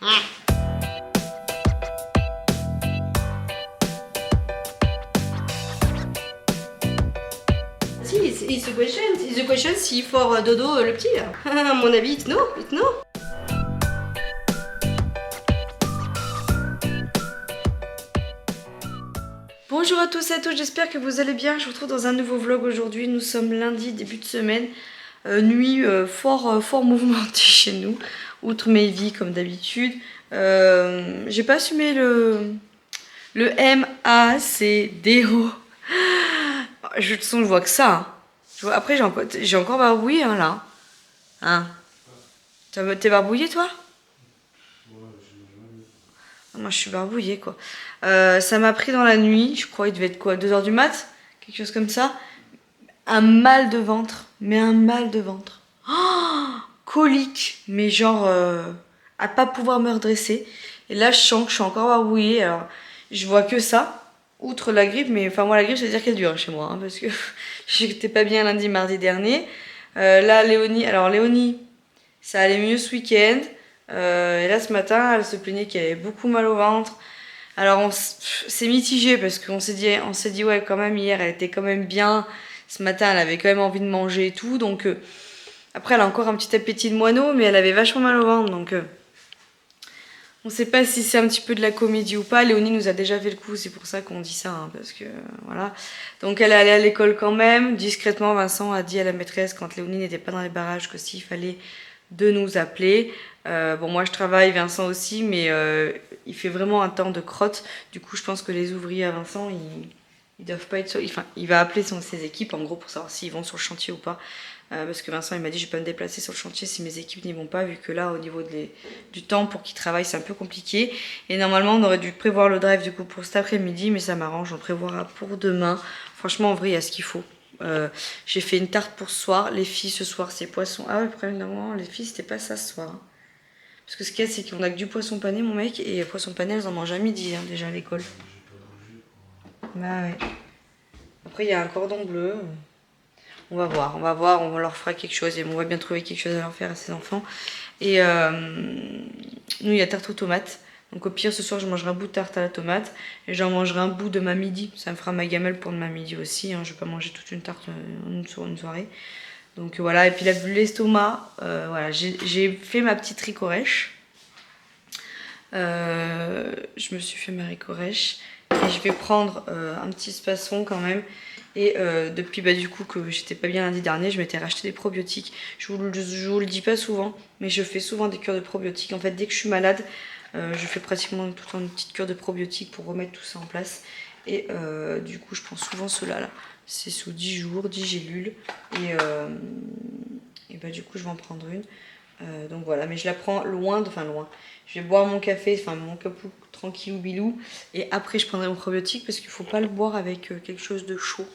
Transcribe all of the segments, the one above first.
Si, it's a question. It's a question si for dodo le petit là. À mon avis, it's no. It's no. Bonjour à tous et à toutes, j'espère que vous allez bien. Je vous retrouve dans un nouveau vlog aujourd'hui. Nous sommes lundi, début de semaine. Nuit fort mouvementée chez nous. Outre mes vies comme d'habitude. J'ai pas assumé le MACDO. De toute façon, je vois que ça. Hein. Après, j'ai encore barbouillé hein, là. Hein. T'es barbouillé toi? Moi je suis barbouillée quoi. Ça m'a pris dans la nuit, je crois il devait être quoi, 2 h du mat? Quelque chose comme ça. Un mal de ventre, mais un mal de ventre. Oh, colique, mais genre à pas pouvoir me redresser. Et là je sens que je suis encore barbouillée, alors je vois que ça, outre la grippe, mais enfin moi la grippe ça veut dire qu'elle dure chez moi, hein, parce que j'étais pas bien lundi, mardi dernier. Là Léonie, ça allait mieux ce week-end. Et là ce matin elle se plaignait qu'elle avait beaucoup mal au ventre. Alors c'est mitigé parce qu'on s'est dit ouais quand même hier elle était quand même bien. Ce matin elle avait quand même envie de manger et tout. Donc après elle a encore un petit appétit de moineau mais elle avait vachement mal au ventre. Donc on sait pas si c'est un petit peu de la comédie ou pas. Léonie nous a déjà fait le coup, c'est pour ça qu'on dit ça. Hein, parce que voilà. Donc elle est allée à l'école quand même. Discrètement Vincent a dit à la maîtresse quand Léonie n'était pas dans les barrages que s'il fallait de nous appeler. Bon moi je travaille, Vincent aussi, mais il fait vraiment un temps de crotte. Du coup je pense que les ouvriers à Vincent ils doivent pas être... Enfin il va appeler ses équipes en gros pour savoir s'ils vont sur le chantier ou pas. Parce que Vincent il m'a dit je vais pas me déplacer sur le chantier si mes équipes n'y vont pas, vu que là au niveau du temps pour qu'ils travaillent c'est un peu compliqué. Et normalement on aurait dû prévoir le drive du coup pour cet après-midi, mais ça m'arrange, on le prévoira pour demain. Franchement en vrai il y a ce qu'il faut. J'ai fait une tarte pour ce soir. Les filles ce soir c'est poisson. Ah ouais le problème d'un moment les filles c'était pas ça ce soir. Hein. Parce que ce qu'il y a c'est qu'on a que du poisson pané mon mec. Et poisson pané elles en mangent à midi hein, déjà à l'école. Bah ouais. Après il y a un cordon bleu. On va voir, on leur fera quelque chose. Et on va bien trouver quelque chose à leur faire à ces enfants. Et nous il y a tarte aux tomates. Donc au pire ce soir je mangerai un bout de tarte à la tomate. Et j'en mangerai un bout de ma midi. Ça me fera ma gamelle pour de ma midi aussi. Hein. Je vais pas manger toute une tarte une soirée. Donc voilà, et puis l'estomac, voilà, j'ai fait ma petite ricorèche. Je me suis fait ma ricorèche. Et je vais prendre un petit spasson quand même. Et depuis du coup que j'étais pas bien lundi dernier, je m'étais racheté des probiotiques. Je vous le dis pas souvent, mais je fais souvent des cures de probiotiques. En fait, dès que je suis malade, je fais pratiquement tout le temps une petite cure de probiotiques pour remettre tout ça en place. Et du coup, je prends souvent cela là. C'est sous 10 jours, 10 gélules. Et du coup, je vais en prendre une. Donc voilà, mais je la prends loin. Je vais boire mon café, mon capou tranquille ou bilou. Et après, je prendrai mon probiotique parce qu'il ne faut pas le boire avec quelque chose de chaud.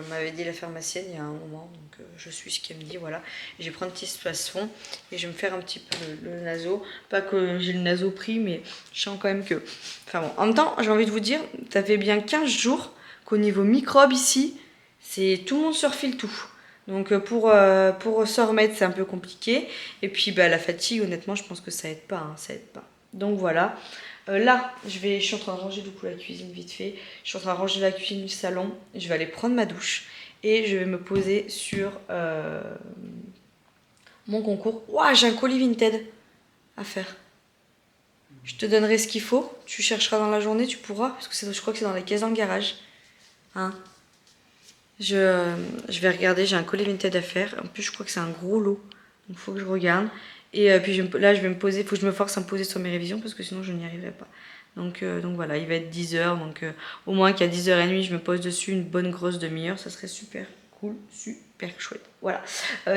M'avait dit la pharmacienne il y a un moment, donc je suis ce qu'elle me dit, voilà. Et je vais prendre un petit spasson et je vais me faire un petit peu le naso. Pas que j'ai le naso pris, mais je sens quand même que... Enfin bon, en même temps, j'ai envie de vous dire, ça fait bien 15 jours qu'au niveau microbes ici, c'est tout le monde se refile tout. Donc pour se remettre, c'est un peu compliqué. Et puis la fatigue, honnêtement, je pense que ça aide pas, hein, ça aide pas. Donc voilà. Là, je suis en train de ranger du coup la cuisine vite fait. Je suis en train de ranger la cuisine du salon. Je vais aller prendre ma douche et je vais me poser sur mon concours. Ouah, j'ai un colis Vinted à faire. Je te donnerai ce qu'il faut. Tu chercheras dans la journée, tu pourras. Parce que je crois que c'est dans les caisses dans le garage. Hein. Je vais regarder, j'ai un colis Vinted à faire. En plus, je crois que c'est un gros lot. Donc, il faut que je regarde. Et puis là, je vais me poser. Il faut que je me force à me poser sur mes révisions parce que sinon, je n'y arriverai pas. Donc voilà, il va être 10 h. Donc au moins qu'à 10 h 30, je me pose dessus une bonne grosse demi-heure. Ça serait super cool, super chouette. Voilà.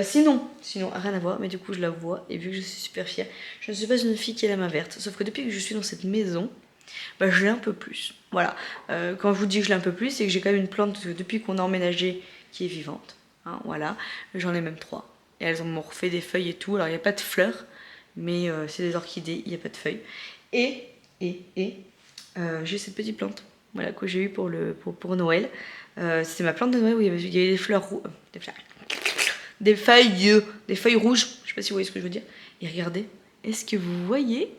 Sinon, rien à voir. Mais du coup, je la vois. Et vu que je suis super fière, je ne suis pas une fille qui a la main verte. Sauf que depuis que je suis dans cette maison, je l'ai un peu plus. Voilà. Quand je vous dis que je l'ai un peu plus, c'est que j'ai quand même une plante depuis qu'on a emménagé qui est vivante. Hein, voilà. J'en ai même 3. Et elles m'ont refait des feuilles et tout. Alors il n'y a pas de fleurs, mais c'est des orchidées, il n'y a pas de feuilles. Et j'ai cette petite plante, voilà, que j'ai eue pour Noël. C'était ma plante de Noël où il y avait des fleurs rouges. Des feuilles rouges. Je sais pas si vous voyez ce que je veux dire. Et regardez, est-ce que vous voyez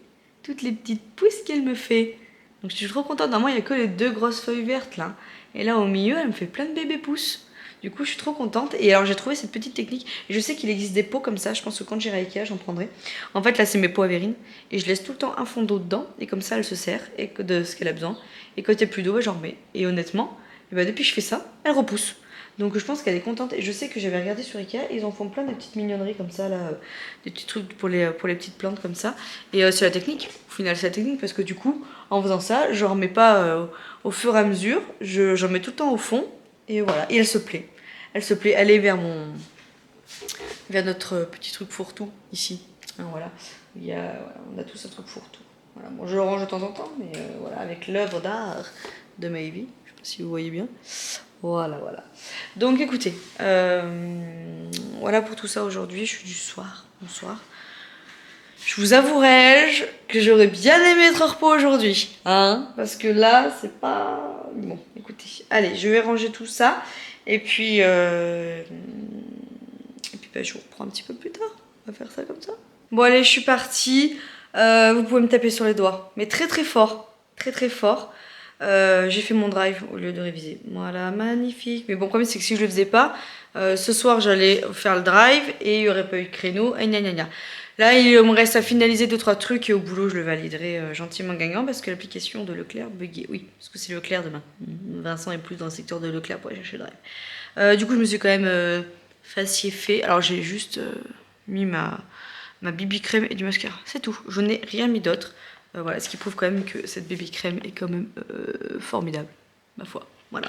toutes les petites pousses qu'elle me fait. Donc je suis trop contente. Normalement, il n'y a que les 2 grosses feuilles vertes là. Et là, au milieu, elle me fait plein de bébés pousses. Du coup, je suis trop contente. Et alors, j'ai trouvé cette petite technique. Et je sais qu'il existe des pots comme ça. Je pense que quand j'irai à Ikea, j'en prendrai. En fait, là, c'est mes pots à verrine. Et je laisse tout le temps un fond d'eau dedans. Et comme ça, elle se sert et de ce qu'elle a besoin. Et quand il n'y a plus d'eau, j'en remets. Et honnêtement, depuis que je fais ça, elle repousse. Donc, je pense qu'elle est contente. Et je sais que j'avais regardé sur Ikea. Ils en font plein de petites mignonneries comme ça, là. Des petits trucs pour les petites plantes comme ça. Et c'est la technique. Au final, c'est la technique. Parce que du coup, en faisant ça, je remets pas au fur et à mesure. J'en mets tout le temps au fond. Et voilà. Et elle se plaît. Elle se plaît, elle est vers notre petit truc fourre-tout ici. Alors voilà, voilà, on a tous un truc fourre-tout. Voilà. Bon, je le range de temps en temps, mais voilà, avec l'œuvre d'art de Maybe. Je sais pas si vous voyez bien. Voilà, voilà. Donc écoutez, voilà pour tout ça aujourd'hui. Je suis du soir. Bonsoir. Je vous avouerai-je que j'aurais bien aimé être au repos aujourd'hui. Hein, parce que là, c'est pas... Bon, écoutez. Allez, je vais ranger tout ça. Et puis je vous reprends un petit peu plus tard. On va faire ça comme ça. Bon, allez, je suis partie. Vous pouvez me taper sur les doigts. Mais très très fort. Très très fort. J'ai fait mon drive au lieu de réviser. Voilà, magnifique. Mais bon, le problème, c'est que si je le faisais pas, ce soir, j'allais faire le drive et il n'y aurait pas eu de créneau. Et gna gna gna. Là, il me reste à finaliser 2-3 trucs et au boulot, je le validerai gentiment gagnant parce que l'application de Leclerc buguait. Oui, parce que c'est Leclerc demain. Vincent est plus dans le secteur de Leclerc pour aller chercher le drive. Du coup, je me suis quand même faciès fait. Alors, j'ai juste mis ma BB crème et du mascara. C'est tout. Je n'ai rien mis d'autre. Voilà, ce qui prouve quand même que cette BB crème est quand même formidable, ma foi. Voilà,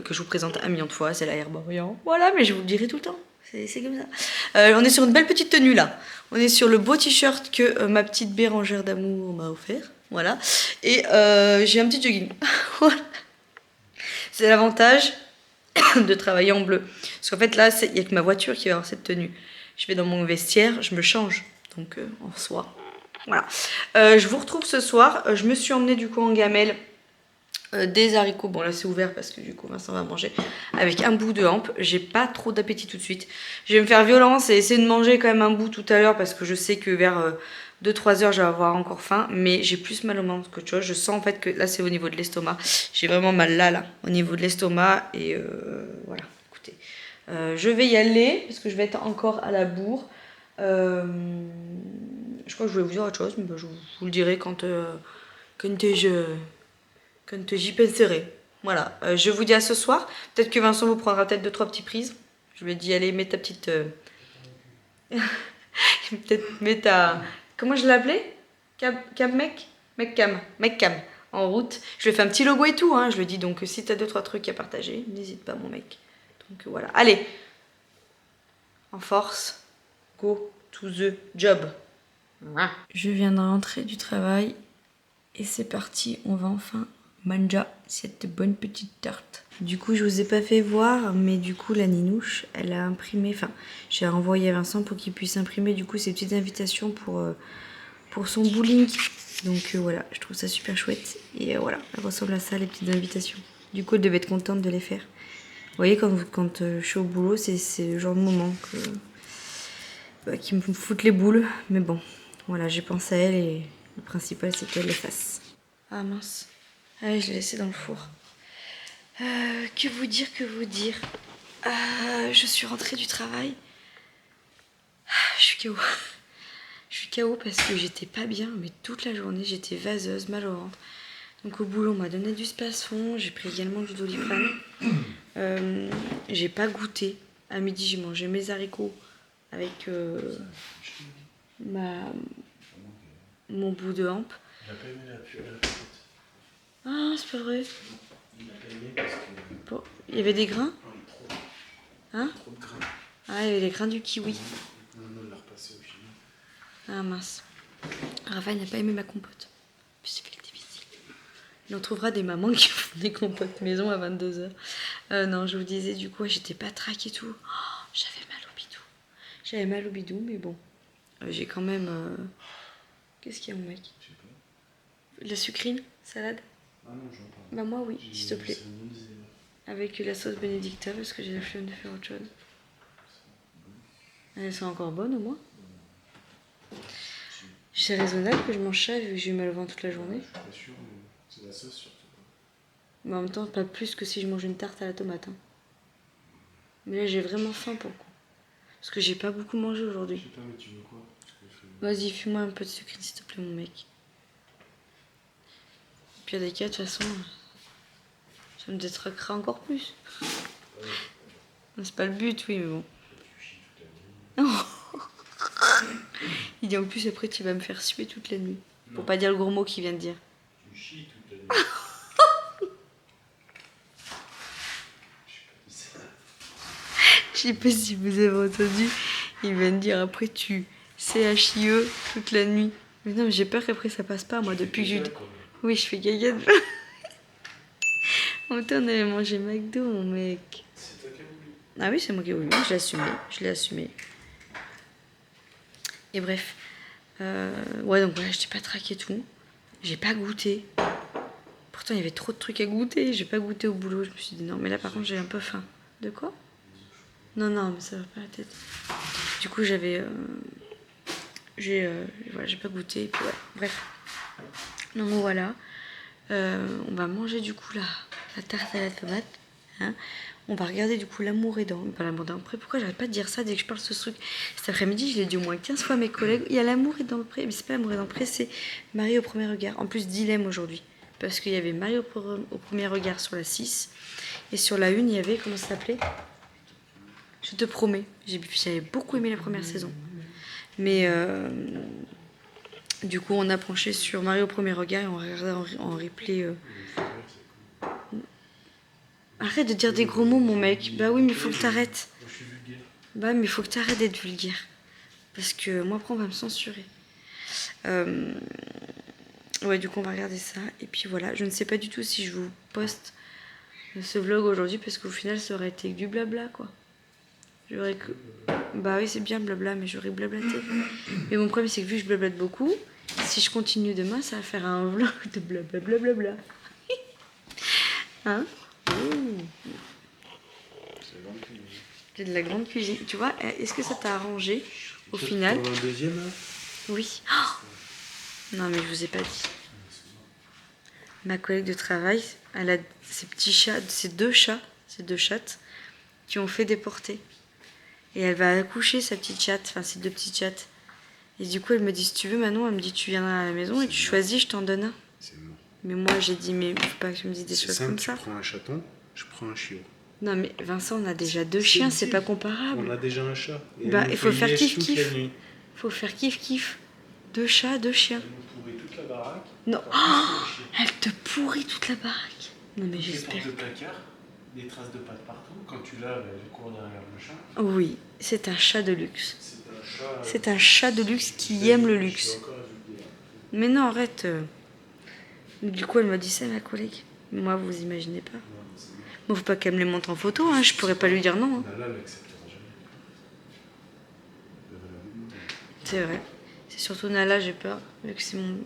que je vous présente un million de fois, c'est la Herborian. Voilà, mais je vous le dirai tout le temps. C'est comme ça. On est sur une belle petite tenue là. On est sur le beau t-shirt que ma petite Bérangère d'amour m'a offert. Voilà. Et j'ai un petit jogging. Voilà. C'est l'avantage de travailler en bleu. Parce qu'en fait là, il n'y a que ma voiture qui va avoir cette tenue. Je vais dans mon vestiaire, je me change. Donc en soi. Voilà. Je vous retrouve ce soir. Je me suis emmenée du coup en gamelle des haricots. Bon là c'est ouvert parce que du coup Vincent va manger avec un bout de hampe. J'ai pas trop d'appétit tout de suite. Je vais me faire violence et essayer de manger quand même un bout tout à l'heure parce que je sais que vers 2-3 heures je vais avoir encore faim. Mais j'ai plus mal au ventre qu'autre chose. Je sens en fait que là c'est au niveau de l'estomac. J'ai vraiment mal là au niveau de l'estomac. Et voilà, écoutez. Je vais y aller parce que je vais être encore à la bourre. Je crois que je voulais vous dire autre chose, mais je vous le dirai quand j'y penserai. Voilà, je vous dis à ce soir. Peut-être que Vincent vous prendra peut-être 2-3 petites prises. Je lui ai dit, allez, mets ta petite... peut-être mets ta... Comment je l'appelais? Cam mec? Mec cam. En route. Je lui ai fait un petit logo et tout. Hein. Je lui ai dit, donc si t'as 2-3 trucs à partager, n'hésite pas mon mec. Donc voilà. Allez. En force. Go to the job. Je viens de rentrer du travail. Et c'est parti, on va enfin manger cette bonne petite tarte. Du coup, je vous ai pas fait voir, mais du coup, la Ninouche, elle a imprimé, enfin, j'ai envoyé à Vincent pour qu'il puisse imprimer du coup ces petites invitations pour son bowling. Donc voilà, je trouve ça super chouette. Et voilà, elle ressemble à ça, les petites invitations. Du coup, elle devait être contente de les faire. Vous voyez, quand je suis au boulot, c'est le genre de moment qui me foutent les boules. Mais bon, voilà, j'ai pensé à elle et le principal, c'est qu'elle les fasse. Ah mince. Allez, je l'ai laissé dans le four. Que vous dire je suis rentrée du travail. Je suis KO. Je suis KO parce que j'étais pas bien, mais toute la journée, j'étais vaseuse, mal au ventre. Donc au boulot, on m'a donné du Spasfon. J'ai pris également du Doliprane. J'ai pas goûté. À midi, j'ai mangé mes haricots avec mon bout de hampe. Il a pas aimé la Ah, c'est pas vrai. Il a pas aimé parce que... Bon, il y avait des grains? Non, il est trop... Hein? Trop de grains. Ah, il y avait les grains du kiwi. Non, il l'a repassé au chimie. Ah mince. Raphaël n'a pas aimé ma compote. Puis c'est fait le difficile. Il en trouvera des mamans qui font des compotes maison à 22 h. Non, je vous disais, du coup, j'étais pas traque et tout. Oh, j'avais mal au bidou. J'avais mal au bidou, mais bon. J'ai quand même... Qu'est-ce qu'il y a, mon mec? Je sais pas. De la sucrine? Salade? Ah non, j'en parle. Bah moi, oui, s'il te plaît. C'est Avec la sauce Benedicta, parce que j'ai la flemme de faire autre chose. Elles sont encore bonnes, au moins? C'est raisonnable que je mange ça vu que j'ai eu mal au ventre toute la journée. Je suis pas sûr, mais c'est la sauce surtout. Mais en même temps, pas plus que si je mange une tarte à la tomate. Hein. Mais là, j'ai vraiment faim pour le coup. Parce que j'ai pas beaucoup mangé Je aujourd'hui. sais pas, mais tu veux quoi? Parce que Vas-y, fume-moi un peu de sucre, s'il te plaît, mon mec. Pire des cas, de toute façon, ça me détraquera encore plus. C'est pas le but, oui, mais bon. tu chies toute la nuit. Il dit en plus, après, tu vas me faire suer toute la nuit. Pour Non. pas dire le gros mot qu'il vient de dire. Tu chies toute la nuit. Je sais pas Je sais pas si vous avez entendu. Il vient de dire après, tu CHIE toute la nuit. Mais non, mais j'ai peur qu'après, ça passe pas, moi, depuis que j'ai. Oui, je fais gaga. En même temps, on avait mangé McDo, mon mec. C'est toi qui as voulu. Ah oui, c'est moi qui ai voulu, je l'ai assumé. Je l'ai assumé. Et bref. Ouais, donc voilà, je t'ai pas traqué tout. J'ai pas goûté. Pourtant, il y avait trop de trucs à goûter. J'ai pas goûté au boulot. Je me suis dit non, mais là, par contre, j'ai un peu faim. De quoi? Non, non, mais ça va pas la tête. Du coup, j'avais. Voilà, j'ai pas goûté. Et puis, ouais, bref. Donc voilà. On va manger du coup la tarte à la tomate. Hein. On va regarder du coup L'amour est dans. Pas L'amour est dans le pré. Pourquoi j'arrête pas de dire ça dès que je parle de ce truc? Cet après-midi, je l'ai dit au moins 15 fois à mes collègues. Il y a L'amour est dans le pré. Mais c'est pas L'amour est dans le pré, c'est Marie au premier regard. En plus, dilemme aujourd'hui. Parce qu'il y avait Marie au premier regard sur la 6. Et sur la 1, il y avait. Comment ça s'appelait? Je te promets. J'avais beaucoup aimé la première saison. Mais. Du coup, on a penché sur Marie au premier regard et on regardait en replay. Arrête de dire des gros mots, mon mec. Bah oui, mais il faut que t'arrêtes. Moi, je suis vulgaire. Bah, mais il faut que t'arrêtes d'être vulgaire. Parce que moi, après, on va me censurer. Ouais, du coup, on va regarder ça. Et puis voilà, je ne sais pas du tout si je vous poste ce vlog aujourd'hui parce qu'au final, ça aurait été du blabla, quoi. J'aurais que. Bah oui, c'est bien blabla, mais j'aurais blablaté. Mais mon problème, c'est que vu que je blablate beaucoup, si je continue demain, ça va faire un vlog de blablabla. Hein? C'est la grande cuisine. J'ai de la grande cuisine. Tu vois, est-ce que ça t'a arrangé au Toi, final? t'en as un deuxième là? Oui. Oh non, mais je vous ai pas dit. Ma collègue de travail, elle a ses petits chats, ses deux chattes, qui ont fait déporter. Et elle va accoucher sa petite chatte, enfin ses deux petites chattes. Et du coup, elle me dit, si tu veux, Manon, elle me dit, tu viendras à la maison et tu choisis, je t'en donne un. C'est mort. Mais moi, j'ai dit, mais faut pas que tu me dises des C'est choses simple, comme tu ça. prends un chaton, je prends un chiot. Non, mais Vincent, on a déjà deux chiens, c'est pas comparable. On a déjà un chat. Et Bah, elle nous il faut fait faire liège kiff toute la kiff. nuit. Faut faire kiff. Deux chats, deux chiens. Elle nous pourrit toute la baraque. Non. Encore plus que le chien. Elle te pourrit toute la baraque. Non, mais Toutes les j'espère. portes de placard, des traces de pattes partout. Quand tu laves, elle court derrière le chat. Oui, c'est un chat de luxe. C'est un chat. C'est un chat de luxe qui aime le Je luxe. suis encore vulgaire. Mais non, arrête. Du coup, elle m'a dit ça, ma collègue. Moi, vous imaginez pas. Non, mais c'est mort. Bon, faut pas qu'elle me les montre en photo, hein. Je pourrais pas lui dire non. Hein. Nala l'acceptera jamais. Elle va la démonter. C'est vrai. C'est surtout Nala, j'ai peur. Vu que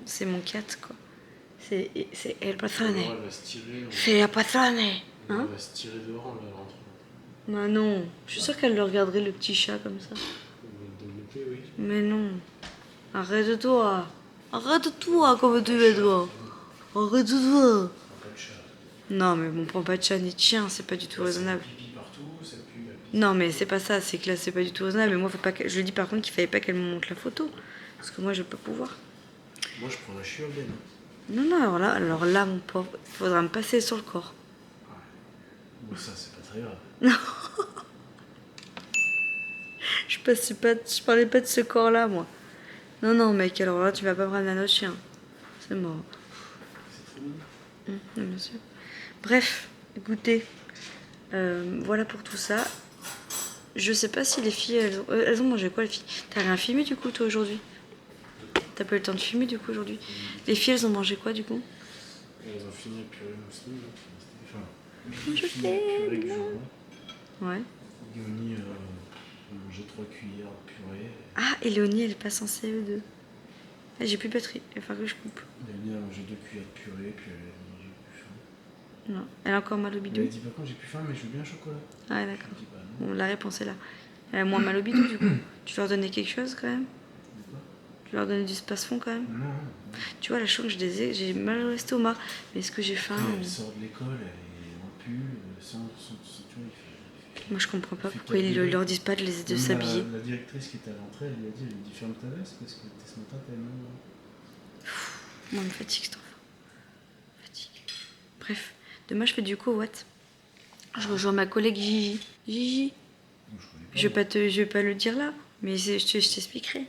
c'est mon cat, quoi. C'est el patrone. Alors, elle va se tirer. C'est el patrone. Elle Hein? va se tirer dehors, elle va rentrer. Bah non. Je suis sûre qu'elle le regarderait, le petit chat, comme ça. Elle va le développer, oui. Mais non. Arrête-toi. Arrête-toi, comme tu es, toi. Arrête-toi. Pas de chat. Non, mais bon, prends pas de chat ni de chien, c'est pas du tout raisonnable. Ça pipi partout, ça pue la pisse. Non, mais c'est pas ça, c'est que là, c'est pas du tout raisonnable. Mais moi, faut pas que... je lui dis par contre qu'il fallait pas qu'elle me montre la photo. Parce que moi, je vais pas pouvoir. Moi, je prends la chiurbaine. Non, non, alors là, mon pauvre, il faudra me passer sur le corps. Bon, ça, c'est pas très grave. Je parlais pas de ce corps-là, moi. Non, non, mec, alors là, tu vas pas me ramener un autre chien. C'est mort. C'est trop mignon. Bien sûr. Bref, écoutez, voilà pour tout ça. Je sais pas si les filles, elles ont mangé quoi, les filles? T'as rien filmé du coup, toi, aujourd'hui? T'as pas eu le temps de filmer du coup aujourd'hui? Les filles, elles ont mangé quoi du coup? Elles ont fini avec purée mousseline. Enfin, Je j'ai fini avec purée t'aime. du jambon. Ouais. Yoni a mangé 3 cuillères de purée. Ah, et Léonie, elle est pas censée E2. Ah, j'ai plus de batterie, il va falloir que je coupe. Yoni a mangé 2 cuillères de purée, puis elle a dit j'ai plus faim. Non, elle a encore mal au Elle bidou. m'a dit par contre j'ai plus faim, mais je veux bien un chocolat. Ah, Je d'accord. lui ai dit bah non. Bon, la réponse est là. Elle a moins mal au bidou du coup. Tu leur donnais quelque chose quand même? Quoi Je vais leur donner du space-fond quand même. Non. Tu vois, la chose que je disais, j'ai mal au estomac. Mais est-ce que j'ai faim Elle sort de l'école, elle est en pull, sans tu vois, il fait. Moi, je comprends pas Il fait pourquoi ils taper. leur disent pas de Même s'habiller. La directrice qui était à l'entrée, elle lui a dit, ferme ta veste parce que ce matin t'as mal. Moi, me fatigue cet enfant. Fatigue. Bref, demain, je fais du co-watt. Je rejoins ma collègue Gigi. Gigi. Non, je connais pas. Je vais pas le dire là, mais je t'expliquerai.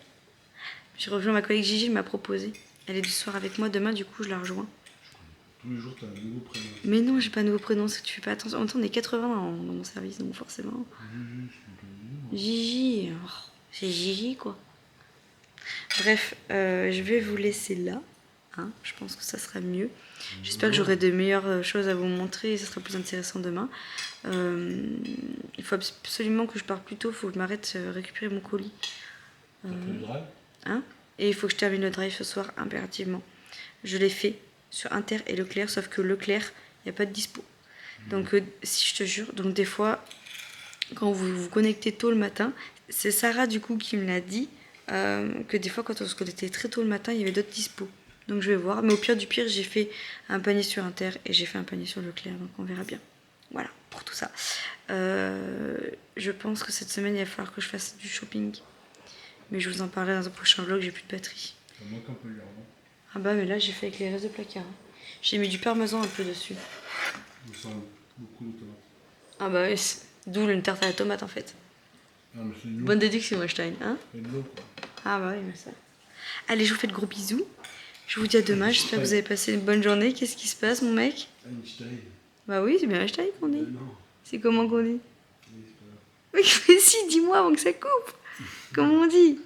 Je rejoins ma collègue Gigi, elle m'a proposé. Elle est du soir avec moi demain, du coup je la rejoins. Tous les jours t'as un nouveau prénom. Mais non, j'ai pas de nouveau prénom, c'est que tu fais pas attention. En même temps, on est 80 dans mon service, donc forcément. Gigi, oh, c'est Gigi quoi. Bref, je vais vous laisser là. Hein, je pense que ça sera mieux. J'espère que j'aurai de meilleures choses à vous montrer et ça sera plus intéressant demain. Il faut absolument que je parte plus tôt, il faut que je m'arrête récupérer mon colis. T'as fait le drive Hein, et il faut que je termine le drive ce soir impérativement. Je l'ai fait sur Inter et Leclerc, sauf que Leclerc, il n'y a pas de dispo. Donc, si je te jure, donc des fois, quand vous vous connectez tôt le matin, c'est Sarah du coup qui me l'a dit, que des fois quand on se connectait très tôt le matin, il y avait d'autres dispos. Donc je vais voir, mais au pire du pire, j'ai fait un panier sur Inter et j'ai fait un panier sur Leclerc, donc on verra bien. Voilà, pour tout ça. Je pense que cette semaine, il va falloir que je fasse du shopping. Mais je vous en parlerai dans un prochain vlog, j'ai plus de batterie. Ça manque un peu légèrement. Ah bah mais là j'ai fait avec les restes de placard. J'ai mis du parmesan un peu dessus. Je sens beaucoup de tomates. Ah bah oui, d'où une tarte à la tomate en fait. Ah mais c'est de l'eau. Bonne déduction Einstein, hein? C'est de l'eau quoi. Ah bah oui mais ça. Allez, je vous fais de gros bisous. Je vous dis à demain, j'espère que vous avez passé une bonne journée. Qu'est-ce qui se passe mon mec? Einstein. Bah oui, c'est bien Einstein qu'on dit. Non. C'est comment qu'on dit? Oui, c'est pas grave. Mais si, dis-moi avant que ça coupe. Comment on dit?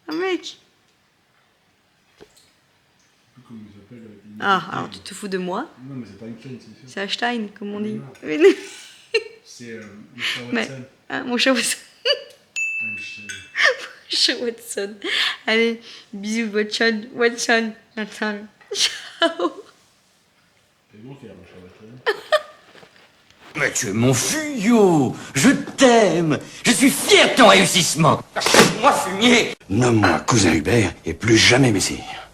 Un mec. Je sais plus comment il s'appelle. Ah, alors tu te fous de moi? Non mais c'est pas Einstein, c'est sûr. C'est Einstein, comme on dit. Non. Mais non. C'est le chat Mais- Watson. Hein, mon chat Watson. Einstein. Chat Watson. Allez, bisous Watson. Watson. Watson. Ciao. C'est bon qu'il y a un chat Watson. Mais tu es mon fuyot. Je t'aime. Je suis fier de ton réussissement. Moi, fumier. Nomme-moi cousin Hubert et plus jamais Messire.